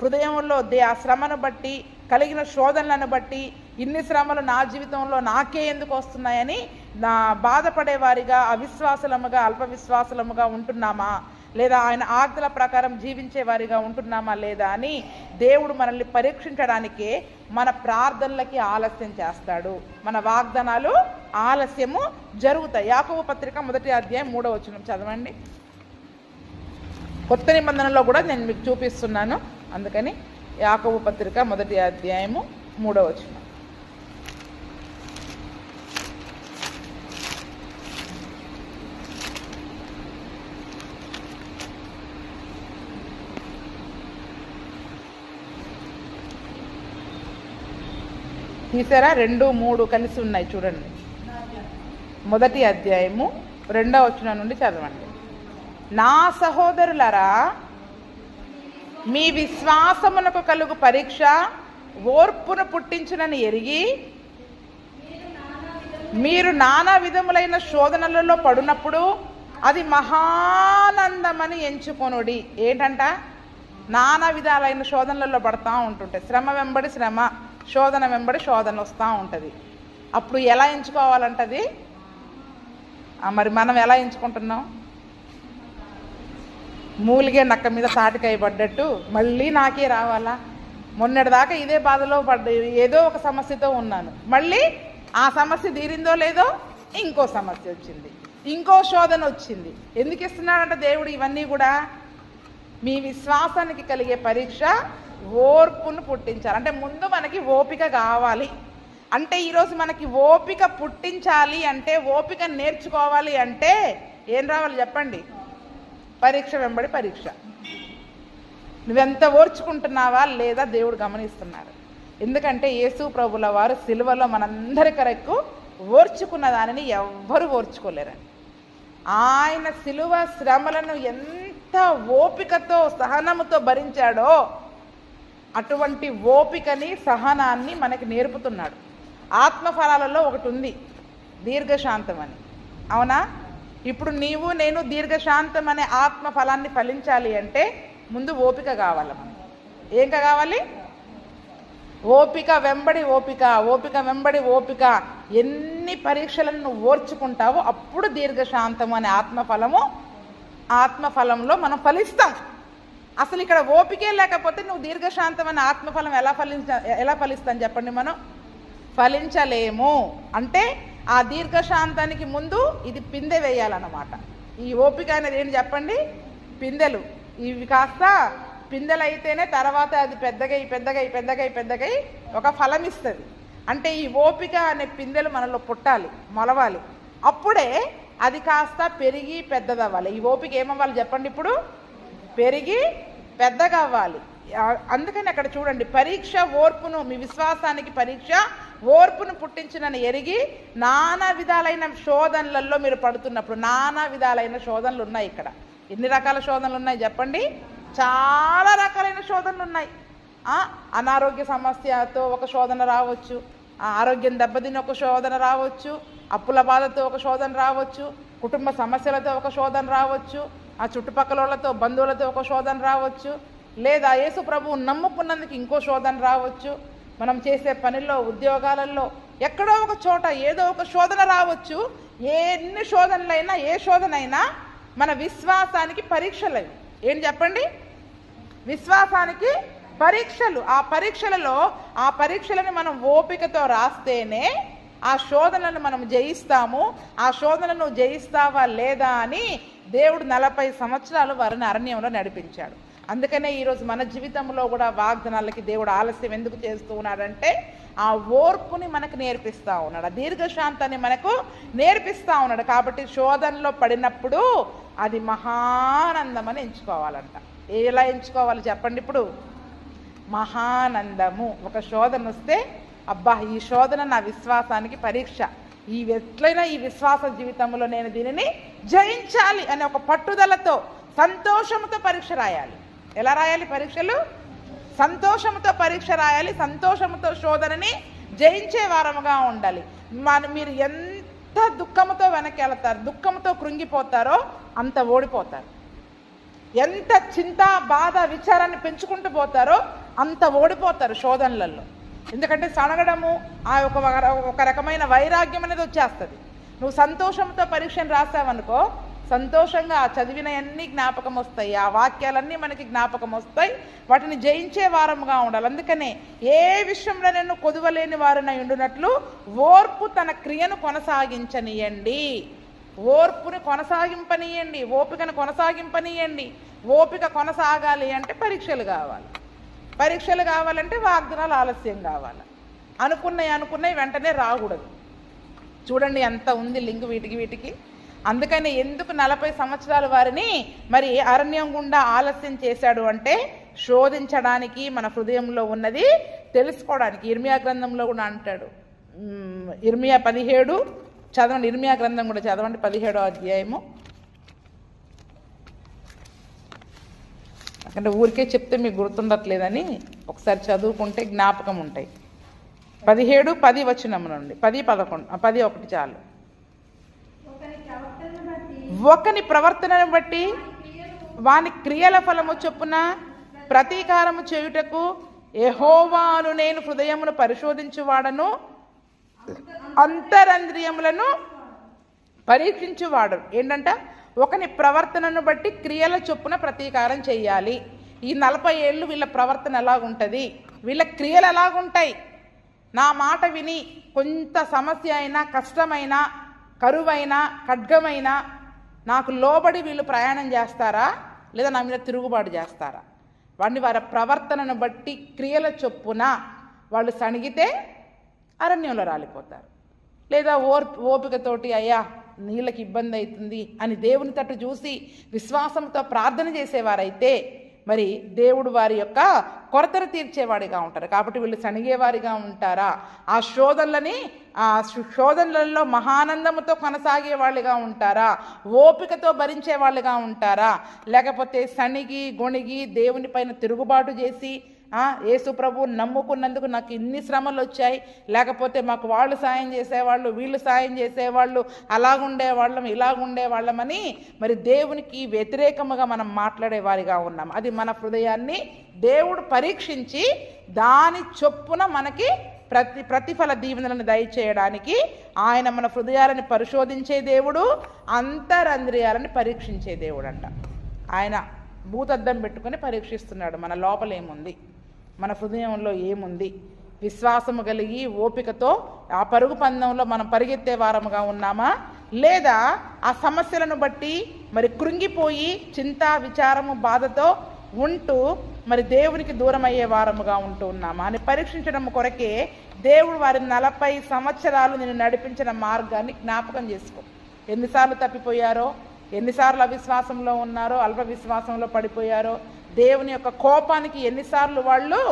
హృదయంలో ఆ శ్రమను బట్టి, కలిగిన శోధనలను బట్టి, ఇన్ని శ్రమలు నా జీవితంలో నాకే ఎందుకు వస్తున్నాయని బాధపడేవారిగా, అవిశ్వాసులముగా, అల్ప విశ్వాసులముగా ఉంటున్నామా, లేదా ఆయన ఆజ్ఞల ప్రకారం జీవించే వారిగా ఉంటున్నామా లేదా అని దేవుడు మనల్ని పరీక్షించడానికే మన ప్రార్థనలకి ఆలస్యం చేస్తాడు, మన వాగ్దానాలు ఆలస్యము జరుగుతాయి. యాకోబు పత్రిక 1వ అధ్యాయం 3వ వచనం చదవండి. కొత్త నిబంధనలో కూడా నేను మీకు చూపిస్తున్నాను, అందుకని యాకోబు పత్రిక 1వ అధ్యాయము 3వ వచనం. తీసారా? 2, 3 కలిసి ఉన్నాయి చూడండి. 1వ అధ్యాయము 2వ వచనం నుండి చదవండి. నా సహోదరులారా, మీ విశ్వాసమునకు కలుగు పరీక్ష ఓర్పును పుట్టించునని ఎరిగి మీరు నానా విధములైన శోధనలలో పడినప్పుడు అది మహానందమని ఎంచుకొనుడి. ఏంటంట? నానా విధాలైన శోధనలలో పడతా ఉంటుంటే, శ్రమ వెంబడి శ్రమ, శోధన వెంబడి శోధన వస్తూ ఉంటుంది. అప్పుడు ఎలా ఎంచుకోవాలంటది? మరి మనం ఎలా ఎంచుకుంటున్నాం? మూలిగే నక్క మీద తాటికాయ పడ్డట్టు మళ్ళీ నాకే రావాలా? మొన్నటిదాకా ఇదే బాధలో ఏదో ఒక సమస్యతో ఉన్నాను, మళ్ళీ ఆ సమస్య తీరిందో లేదో ఇంకో సమస్య వచ్చింది, ఇంకో శోధన వచ్చింది. ఎందుకు ఇస్తున్నాడంట దేవుడు ఇవన్నీ కూడా? మీ విశ్వాసానికి కలిగే పరీక్ష ఓర్పును పుట్టించాలి. అంటే ముందు మనకి ఓపిక కావాలి. అంటే ఈరోజు మనకి ఓపిక పుట్టించాలి అంటే, ఓపిక నేర్చుకోవాలి అంటే ఏం రావాలి చెప్పండి? పరీక్ష వెంబడి పరీక్ష. నువ్వెంత ఓర్చుకుంటున్నావా లేదా దేవుడు గమనిస్తున్నాడు. ఎందుకంటే యేసు ప్రభుల వారు సిలువలో మనందరి కొరకు ఓర్చుకున్న దానిని ఎవ్వరూ ఓర్చుకోలేరని. ఆయన సిలువ శ్రమలను ఎంత ఓపికతో, సహనముతో భరించాడో అటువంటి ఓపికని, సహనాన్ని మనకి నేర్పుతున్నాడు. ఆత్మఫలాలలో ఒకటి ఉంది, దీర్ఘశాంతం అని. అవునా? ఇప్పుడు నీవు నేను దీర్ఘశాంతం అనే ఆత్మఫలాన్ని ఫలించాలి అంటే ముందు ఓపిక కావాలి. మనకి ఏం కావాలి? ఓపిక వెంబడి ఓపిక, ఓపిక వెంబడి ఓపిక. ఎన్ని పరీక్షలను నువ్వు ఓర్చుకుంటావో అప్పుడు దీర్ఘశాంతం అనే ఆత్మఫలంలో మనం ఫలిస్తాం. అసలు ఇక్కడ ఓపికే లేకపోతే నువ్వు దీర్ఘశాంతమైన ఆత్మఫలం ఎలా ఫలిస్తాను చెప్పండి? మనం ఫలించలేము. అంటే ఆ దీర్ఘశాంతానికి ముందు ఇది పిందె వేయాలన్నమాట. ఈ ఓపిక అనేది ఏంటి చెప్పండి? పిందెలు. ఇవి కాస్త పిందెలు అయితేనే తర్వాత అది పెద్దగై ఒక ఫలం ఇస్తుంది. అంటే ఈ ఓపిక అనే పిందెలు మనలో పుట్టాలి, మొలవాలి. అప్పుడే అది కాస్త పెరిగి పెద్దదవ్వాలి. ఈ ఓపిక ఏమవ్వాలి చెప్పండి? ఇప్పుడు పెరిగి పెద్దగా అవ్వాలి. అందుకని అక్కడ చూడండి, పరీక్ష ఓర్పును, మీ విశ్వాసానికి పరీక్ష ఓర్పును పుట్టించునని ఎరిగి నానా విధాలైన శోధనలలో మీరు పడుతున్నప్పుడు, నానా విధాలైన శోధనలు ఉన్నాయి. ఇక్కడ ఎన్ని రకాల శోధనలు ఉన్నాయి చెప్పండి? చాలా రకాలైన శోధనలు ఉన్నాయి. అనారోగ్య సమస్యతో ఒక శోధన రావచ్చు, ఆరోగ్యం దెబ్బతిని ఒక శోధన రావచ్చు, అప్పుల బాధతో ఒక శోధన రావచ్చు, కుటుంబ సమస్యలతో ఒక శోధన రావచ్చు, ఆ చుట్టుపక్కల వాళ్ళతో బంధువులతో ఒక శోధన రావచ్చు, లేదా యేసు ప్రభువు నమ్ముకున్నందుకు ఇంకో శోధన రావచ్చు, మనం చేసే పనుల్లో, ఉద్యోగాలలో ఎక్కడో ఒక చోట ఏదో ఒక శోధన రావచ్చు. ఎన్ని శోధనలైనా, ఏ శోధనైనా మన విశ్వాసానికి పరీక్షలు. అవి ఏం చెప్పండి? విశ్వాసానికి పరీక్షలు. ఆ పరీక్షలను మనం ఓపికతో రాస్తేనే ఆ శోధనలను మనం జయిస్తాము. ఆ శోధనను జయిస్తావా లేదా అని దేవుడు 40 సంవత్సరాలు వారిని అరణ్యంలో నడిపించాడు. అందుకనే ఈరోజు మన జీవితంలో కూడా వాగ్దానాలకి దేవుడు ఆలస్యం ఎందుకు చేస్తూ ఉన్నాడంటే ఆ ఓర్పుని మనకు నేర్పిస్తూ ఉన్నాడు, ఆ దీర్ఘశాంతాన్ని మనకు నేర్పిస్తూ ఉన్నాడు. కాబట్టి శోధనలో పడినప్పుడు అది మహానందమని ఎంచుకోవాలంట. ఎలా ఎంచుకోవాలి చెప్పండి? ఇప్పుడు మహానందము. ఒక శోధన వస్తే అబ్బా, ఈ శోధన నా విశ్వాసానికి పరీక్ష, ఎట్లయినా ఈ విశ్వాస జీవితంలో నేను దీనిని జయించాలి అనే ఒక పట్టుదలతో, సంతోషంతో పరీక్ష రాయాలి. ఎలా రాయాలి పరీక్షలు? సంతోషంతో పరీక్ష రాయాలి. సంతోషంతో శోధనని జయించే వారముగా ఉండాలి. మీరు ఎంత దుఃఖంతో వెనక్కి వెళతారు, దుఃఖంతో కృంగిపోతారో అంత ఓడిపోతారు. ఎంత చింత, బాధ, విచారాన్ని పెంచుకుంటూ పోతారో అంత ఓడిపోతారు శోధనలలో. ఎందుకంటే సనగడము, ఆ ఒక రకమైన వైరాగ్యం అనేది వచ్చేస్తుంది. నువ్వు సంతోషంతో పరీక్షను రాసావనుకో, సంతోషంగా ఆ చదివినవన్నీ జ్ఞాపకం వస్తాయి, ఆ వాక్యాలన్నీ మనకి జ్ఞాపకం వస్తాయి. వాటిని జయించే వారముగా ఉండాలి. అందుకనే ఏ విషయంలో నేను కొదువలేని వారినై ఉండునట్లు ఓర్పు తన క్రియను కొనసాగించనియండి. ఓర్పుని కొనసాగింపనీయండి, ఓపికను కొనసాగింపనీయండి. ఓపిక కొనసాగాలి అంటే పరీక్షలు కావాలి. పరీక్షలు కావాలంటే వాగ్దానాలు ఆలస్యం కావాలి. అనుకున్నవి వెంటనే రాకూడదు. చూడండి ఎంత ఉంది లింక్ వీటికి. అందుకని ఎందుకు 40 సంవత్సరాల వారిని మరి అరణ్యం గుండా ఆలస్యం చేశాడు అంటే శోధించడానికి, మన హృదయంలో ఉన్నది తెలుసుకోవడానికి. ఇర్మియా గ్రంథంలో కూడా అంటాడు. ఇర్మియా 17 చదవండి. ఇర్మియా గ్రంథం కూడా చదవండి, 17వ అధ్యాయము. అంటే ఊరికే చెప్తే మీకు గుర్తుండట్లేదని ఒకసారి చదువుకుంటే జ్ఞాపకం ఉంటాయి. 17:10 వచనం నుండి 10:11 చాలు. ఒకని ప్రవర్తనను బట్టి వాని క్రియల ఫలము చొప్పున ప్రతీకారము చేయుటకు యెహోవాను నేను హృదయమును పరిశోధించువాడను, అంతరంద్రియములను పరీక్షించువాడు. ఏంటంట? ఒకని ప్రవర్తనను బట్టి క్రియల చొప్పున ప్రతీకారం చెయ్యాలి. ఈ 40 ఏళ్ళు వీళ్ళ ప్రవర్తన ఎలాగుంటుంది, వీళ్ళ క్రియలు ఎలాగుంటాయి? నా మాట విని కొంత సమస్య అయినా, కష్టమైనా, కరువైనా, ఖడ్గమైనా నాకు లోబడి వీళ్ళు ప్రయాణం చేస్తారా, లేదా నా మీద తిరుగుబాటు చేస్తారా? వారి ప్రవర్తనను బట్టి క్రియల చొప్పున వాళ్ళు సణిగితే అరణ్యంలో రాలిపోతారు. లేదా ఓపికతోటి అయ్యా నీళ్ళకి ఇబ్బంది అవుతుంది అని దేవుని తట్టు చూసి విశ్వాసంతో ప్రార్థన చేసేవారైతే మరి దేవుడు వారి యొక్క కొరతను తీర్చేవాడిగా ఉంటారు. కాబట్టి వీళ్ళు సణిగేవారిగా ఉంటారా? ఆ శోధనలలో మహానందముతో కొనసాగే వాళ్ళుగా ఉంటారా? ఓపికతో భరించే వాళ్ళుగా ఉంటారా? లేకపోతే సణిగి గొణిగి దేవుని పైన తిరుగుబాటు చేసి యేసు ప్రభువు నమ్ముకున్నందుకు నాకు ఇన్ని శ్రమలు వచ్చాయి, లేకపోతే మాకు వాళ్ళు సాయం చేసేవాళ్ళు, వీళ్ళు సాయం చేసేవాళ్ళు, అలాగుండేవాళ్ళం, ఇలాగుండేవాళ్ళమని మరి దేవునికి వ్యతిరేకముగా మనం మాట్లాడేవారిగా ఉన్నాం. అది మన హృదయాన్ని దేవుడు పరీక్షించి దాని చొప్పున మనకి ప్రతిఫల దీవెనలను దయచేయడానికి ఆయన మన హృదయాలను పరిశోధించే దేవుడు, అంతరంద్రియాలను పరీక్షించే దేవుడు అంట. ఆయన భూతద్దం పెట్టుకొని పరీక్షిస్తున్నాడు. మన లోపల ఏముంది, మన హృదయంలో ఏముంది, విశ్వాసము కలిగి ఓపికతో ఆ పరుగు పందెంలో మనం పరిగెత్తే వారముగా ఉన్నామా, లేదా ఆ సమస్యలను బట్టి మరి కృంగిపోయి చింత విచారము బాధతో ఉంటూ మరి దేవునికి దూరం అయ్యే వారముగా ఉంటూ ఉన్నామా అని పరీక్షించడం కొరకే దేవుడు వారి 40 సంవత్సరాలు నేను నడిపించిన మార్గాన్ని జ్ఞాపకం చేసుకో. ఎన్నిసార్లు తప్పిపోయారో, ఎన్నిసార్లు అవిశ్వాసంలో ఉన్నారో, అల్ప విశ్వాసంలో పడిపోయారో, దేవుని యొక్క కోపానికి ఎన్నిసార్లు వాళ్ళు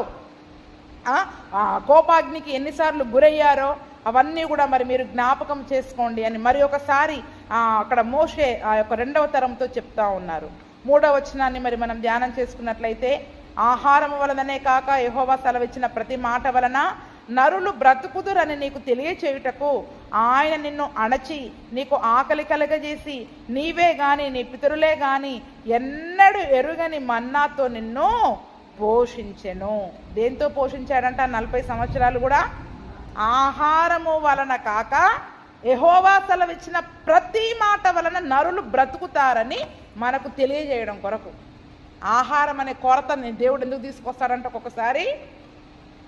కోపాగ్నికి ఎన్నిసార్లు గురయ్యారో అవన్నీ కూడా మరి మీరు జ్ఞాపకం చేసుకోండి అని మరి ఒకసారి అక్కడ మోషే ఆ యొక్క 2వ తరంతో చెప్తా ఉన్నారు. 3వ వచనాన్ని మరి మనం ధ్యానం చేసుకున్నట్లయితే, ఆహారము వలననే కాక యెహోవా సెలవిచ్చిన ప్రతి మాట వలన నరులు బ్రతుకుదురని నీకు తెలియచేయుటకు ఆయన నిన్ను అణచి నీకు ఆకలి కలగజేసి నీవే గాని నీ పితరులే గాని ఎన్నడూ ఎరుగని మన్నాతో నిన్ను పోషించెను. దేంతో పోషించాడంట? 40 సంవత్సరాలు కూడా ఆహారము వలన కాక యెహోవా సెలవిచ్చిన ప్రతి మాట వలన నరులు బ్రతుకుతారని మనకు తెలియజేయడం కొరకు. ఆహారం అనే కొరతని దేవుడు ఎందుకు తీసుకొస్తాడంటే, ఒక్కొక్కసారి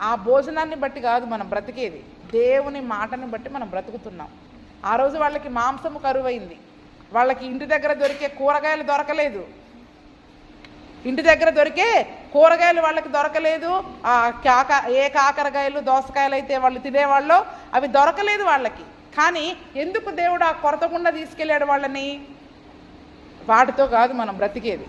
ఆ భోజనాన్ని బట్టి కాదు మనం బ్రతికేది, దేవుని మాటని బట్టి మనం బ్రతుకుతున్నాం. ఆ రోజు వాళ్ళకి మాంసము కరువైంది, వాళ్ళకి ఇంటి దగ్గర దొరికే కూరగాయలు దొరకలేదు, ఇంటి దగ్గర దొరికే కూరగాయలు వాళ్ళకి దొరకలేదు. ఏ కాకరకాయలు దోసకాయలు అయితే వాళ్ళు తినేవాళ్ళు అవి దొరకలేదు వాళ్ళకి. కానీ ఎందుకు దేవుడు ఆ కొరత గుండా తీసుకెళ్ళాడు వాళ్ళని? వాటితో కాదు మనం బ్రతికేది,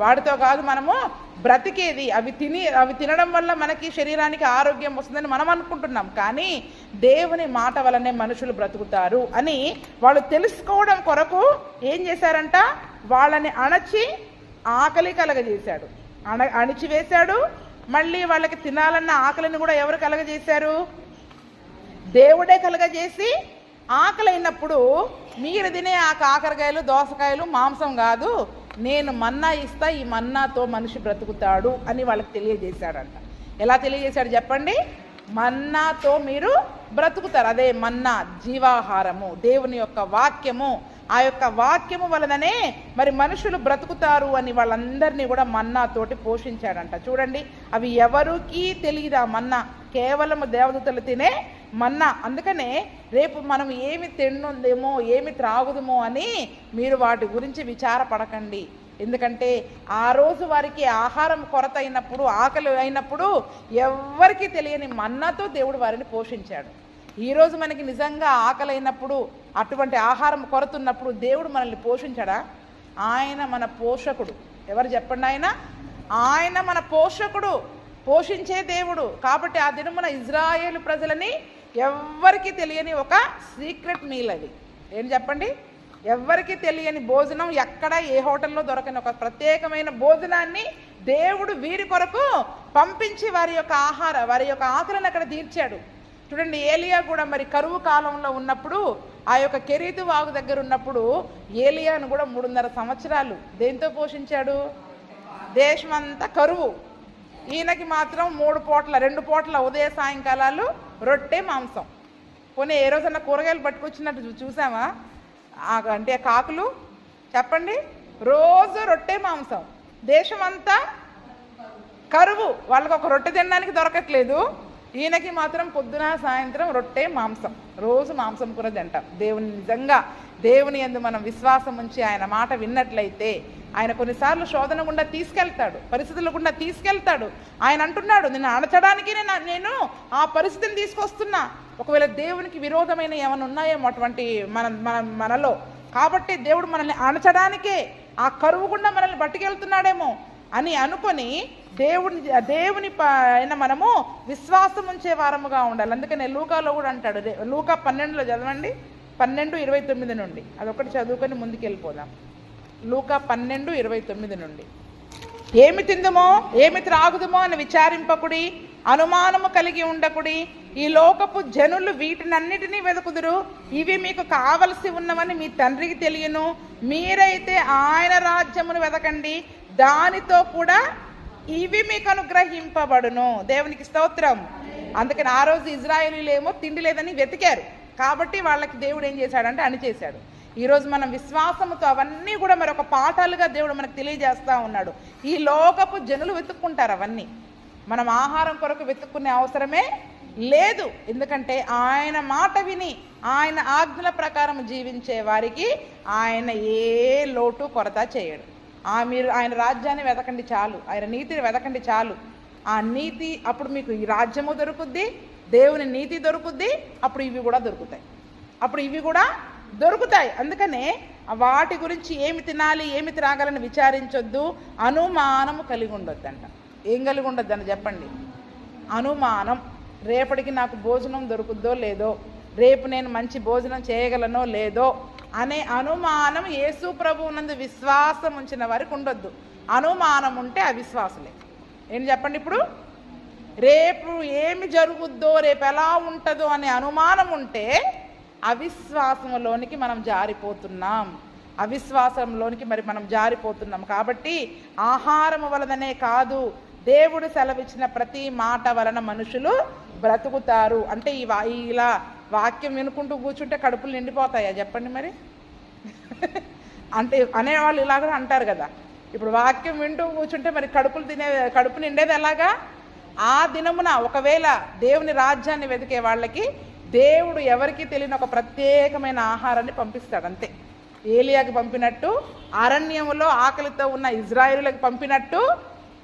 వాటితో కాదు మనము బ్రతికేది. అవి తినడం వల్ల మనకి శరీరానికి ఆరోగ్యం వస్తుందని మనం అనుకుంటున్నాం, కానీ దేవుని మాట వల్లనే మనుషులు బ్రతుకుతారు అని వాళ్ళు తెలుసుకోవడం కొరకు ఏం చేశారంట? వాళ్ళని అణచి ఆకలి కలగజేశాడు, అణిచివేశాడు. మళ్ళీ వాళ్ళకి తినాలన్న ఆకలిని కూడా ఎవరు కలగజేశారు? దేవుడే కలగజేసి, ఆకలి అయినప్పుడు మీరు తినే ఆ కాకరకాయలు దోసకాయలు మాంసం కాదు, నేను మన్నా ఇస్తా, ఈ మన్నాతో మనిషి బ్రతుకుతాడు అని వాళ్ళకి తెలియజేశాడంట. ఎలా తెలియజేశాడు చెప్పండి? మన్నాతో మీరు బ్రతుకుతారు. అదే మన్నా, జీవాహారము, దేవుని యొక్క వాక్యము. ఆ యొక్క వాక్యము వలననే మరి మనుషులు బ్రతుకుతారు అని వాళ్ళందరినీ కూడా మన్నాతోటి పోషించాడంట. చూడండి, అవి ఎవరికీ తెలియదు ఆ మన్నా, కేవలం దేవదూతలు తినే మన్నా. అందుకనే రేపు మనం ఏమి తిండుందేమో, ఏమి త్రాగుదమో అని మీరు వాటి గురించి విచారపడకండి. ఎందుకంటే ఆ రోజు వారికి ఆహారం కొరత అయినప్పుడు, ఆకలి అయినప్పుడు ఎవ్వరికీ తెలియని మన్నాతో దేవుడు వారిని పోషించాడు. ఈరోజు మనకి నిజంగా ఆకలి అయినప్పుడు, అటువంటి ఆహారం కొరత ఉన్నప్పుడు దేవుడు మనల్ని పోషించడా? ఆయన మన పోషకుడు. ఎవరు చెప్పండి? ఆయన మన పోషకుడు, పోషించే దేవుడు. కాబట్టి ఆ దినమున ఇజ్రాయేలు ప్రజలని ఎవ్వరికీ తెలియని ఒక సీక్రెట్ మీల్ అది. ఏం చెప్పండి? ఎవ్వరికీ తెలియని భోజనం, ఎక్కడ ఏ హోటల్లో దొరకని ఒక ప్రత్యేకమైన భోజనాన్ని దేవుడు వీరి కొరకు పంపించి వారి యొక్క ఆకలిని అక్కడ తీర్చాడు. చూడండి, ఏలియా కూడా మరి కరువు కాలంలో ఉన్నప్పుడు, ఆ యొక్క కెరీతు వాగు దగ్గర ఉన్నప్పుడు ఏలియాను కూడా 3.5 సంవత్సరాలు దేంతో పోషించాడు? దేశమంతా కరువు, ఈయనకి మాత్రం 2 పూటల ఉదయ సాయంకాలాలు రొట్టె మాంసం. పోనీ ఏ రోజన్నా కూరగాయలు పట్టుకొచ్చినట్టు చూసామా? అంటే కాకులు చెప్పండి, రోజు రొట్టె మాంసం. దేశమంతా కరువు, వాళ్ళకి ఒక రొట్టె తినడానికి దొరకట్లేదు. ఈయనకి మాత్రం పొద్దున సాయంత్రం రొట్టె మాంసం, రోజు మాంసం కూర తింటాం. నిజంగా దేవుని యందు మనం విశ్వాసం ఉంచి ఆయన మాట విన్నట్లయితే ఆయన కొన్నిసార్లు శోధన గుండా తీసుకెళ్తాడు, పరిస్థితుల గుండా తీసుకెళ్తాడు. ఆయన అంటున్నాడు, నిన్ను అణచడానికి నేను ఆ పరిస్థితిని తీసుకొస్తున్నా. ఒకవేళ దేవునికి విరోధమైన ఏమైనా ఉన్నాయేమో అటువంటి మనలో, కాబట్టి దేవుడు మనల్ని అణచడానికే ఆ కరువు గుండా మనల్ని పట్టుకెళ్తున్నాడేమో అని అనుకొని దేవుని పైన మనము విశ్వాసం ఉంచే వారముగా ఉండాలి. అందుకనే లూకాలో కూడా అంటాడు, లూకా 12లో చదవండి, 12:29 నుండి, అదొకటి చదువుకొని ముందుకు వెళ్ళిపోదాం. లూకా 12:29 నుండి. ఏమి తిందుమో ఏమి త్రాగుదుమో అని విచారింపకుడి, అనుమానము కలిగి ఉండకుడి. ఈ లోకపు జనులు వీటినన్నిటినీ వెతుకుదురు, ఇవి మీకు కావలసి ఉన్నవని మీ తండ్రికి తెలియను. మీరైతే ఆయన రాజ్యమును వెతకండి, దానితో కూడా ఇవి మీకు అనుగ్రహింపబడును. దేవునికి స్తోత్రం. అందుకని ఆ రోజు ఇజ్రాయేలీలేమో తిండి లేదని వెతికారు, కాబట్టి వాళ్ళకి దేవుడు ఏం చేశాడంటే అణిచేశాడు. ఈరోజు మనం విశ్వాసంతో అవన్నీ కూడా మరొక పాఠాలుగా దేవుడు మనకు తెలియజేస్తూ ఉన్నాడు. ఈ లోకపు జనులు వెతుక్కుంటారు అవన్నీ, మనం ఆహారం కొరకు వెతుక్కునే అవసరమే లేదు. ఎందుకంటే ఆయన మాట విని ఆయన ఆజ్ఞల ప్రకారం జీవించే వారికి ఆయన ఏ లోటు కొరత చేయడు. మీరు ఆయన రాజ్యాన్ని వెతకండి చాలు, ఆయన నీతిని వెతకండి చాలు. ఆ నీతి అప్పుడు మీకు ఈ రాజ్యము దొరుకుద్ది, దేవుని నీతి దొరుకుద్ది, అప్పుడు ఇవి కూడా దొరుకుతాయి. అందుకనే వాటి గురించి ఏమి తినాలి ఏమి త్రాగాలని విచారించొద్దు, అనుమానము కలిగి ఉండొద్దంట. ఏం కలిగి ఉండొద్దని చెప్పండి? అనుమానం. రేపటికి నాకు భోజనం దొరుకుద్దో లేదో, రేపు నేను మంచి భోజనం చేయగలనో లేదో అనే అనుమానం యేసు ప్రభువునందు విశ్వాసం ఉంచిన వారికి ఉండొద్దు. అనుమానం ఉంటే అవిశ్వాసులే. ఏం చెప్పండి? ఇప్పుడు రేపు ఏమి జరుగుద్దో, రేపు ఎలా ఉంటుందో అనే అనుమానం ఉంటే అవిశ్వాసంలోనికి మనం జారిపోతున్నాం. మనం జారిపోతున్నాం. కాబట్టి ఆహారము వలననే కాదు, దేవుడు సెలవిచ్చిన ప్రతి మాట వలన మనుషులు బ్రతుకుతారు. అంటే ఇలా వాక్యం వినుకుంటూ కూర్చుంటే కడుపులు నిండిపోతాయా చెప్పండి? మరి అంటే అనేవాళ్ళు ఇలా కూడా అంటారు కదా, ఇప్పుడు వాక్యం వింటూ కూర్చుంటే మరి కడుపు నిండేది ఎలాగా? ఆ దినమున ఒకవేళ దేవుని రాజ్యాన్ని వెతికే వాళ్ళకి దేవుడు ఎవరికి తెలియని ఒక ప్రత్యేకమైన ఆహారాన్ని పంపిస్తాడు. అంతే. ఏలియాకి పంపినట్టు, అరణ్యములో ఆకలితో ఉన్న ఇజ్రాయేలులకు పంపినట్టు,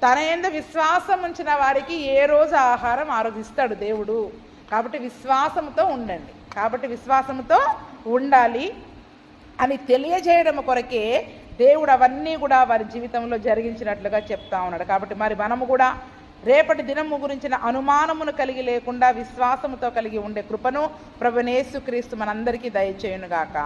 తన యందు విశ్వాసం ఉంచిన వారికి ఏ రోజు ఆహారం ఆరోగిస్తాడు దేవుడు. కాబట్టి విశ్వాసంతో ఉండాలి అని తెలియజేయడం కొరకే దేవుడు అవన్నీ కూడా వారి జీవితంలో జరిగించినట్లుగా చెప్తా ఉన్నాడు. కాబట్టి మరి మనము కూడా రేపటి దినము గురించిన అనుమానమును కలిగి లేకుండా విశ్వాసముతో కలిగి ఉండే కృపను ప్రభువైన యేసుక్రీస్తు మనందరికీ దయచేయునుగాక.